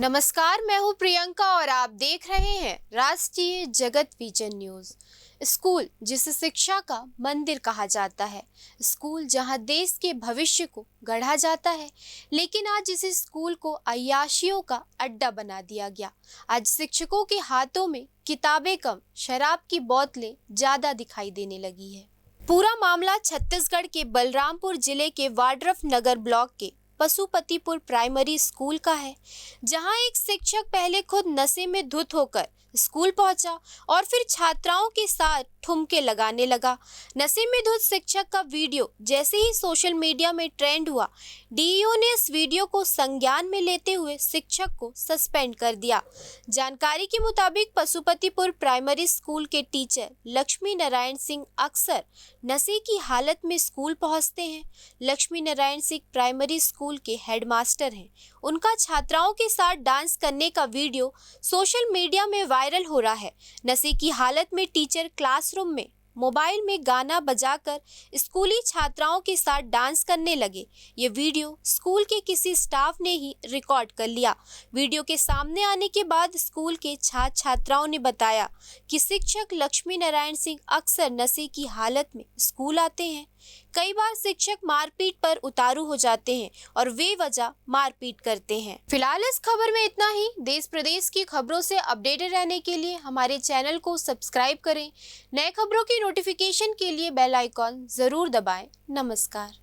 नमस्कार, मैं हूं प्रियंका और आप देख रहे हैं राष्ट्रीय जगत विजन न्यूज। स्कूल जिसे शिक्षा का मंदिर कहा जाता है, स्कूल जहां देश के भविष्य को गढ़ा जाता है, लेकिन आज इस स्कूल को अय्याशियों का अड्डा बना दिया गया। आज शिक्षकों के हाथों में किताबें कम, शराब की बोतलें ज्यादा दिखाई देने लगी है। पूरा मामला छत्तीसगढ़ के बलरामपुर जिले के वाड्रफ नगर ब्लॉक के पशुपतिपुर प्राइमरी स्कूल का है, जहां एक शिक्षक पहले खुद नशे में धुत होकर स्कूल पहुंचा और फिर छात्राओं के साथ ठुमके लगाने लगा। नशे में धुत शिक्षक का वीडियो जैसे ही सोशल मीडिया में ट्रेंड हुआ, डीईओ ने इस वीडियो को संज्ञान में लेते हुए शिक्षक को सस्पेंड कर दिया। जानकारी के मुताबिक पशुपतिपुर प्राइमरी स्कूल के टीचर लक्ष्मी नारायण सिंह अक्सर नशे की हालत में स्कूल पहुंचते हैं। लक्ष्मी नारायण सिंह प्राइमरी स्कूल के हेडमास्टर हैं। उनका छात्राओं के साथ डांस करने का वीडियो सोशल मीडिया में वायरल हो रहा है। नशे की हालत में टीचर क्लासरूम में मोबाइल में गाना बजाकर स्कूली छात्राओं के साथ डांस करने लगे। ये वीडियो स्कूल के किसी स्टाफ ने ही रिकॉर्ड कर लिया। वीडियो के सामने आने के बाद स्कूल के छात्र छात्राओं ने बताया कि शिक्षक लक्ष्मी नारायण सिंह अक्सर नशे की हालत में स्कूल आते हैं। कई बार शिक्षक मारपीट पर उतारू हो जाते हैं और बेवजह मारपीट करते हैं। फिलहाल इस खबर में इतना ही। देश प्रदेश की खबरों से अपडेटेड रहने के लिए हमारे चैनल को सब्सक्राइब करें। नए खबरों की नोटिफिकेशन के लिए बेल आइकॉन जरूर दबाएं। नमस्कार।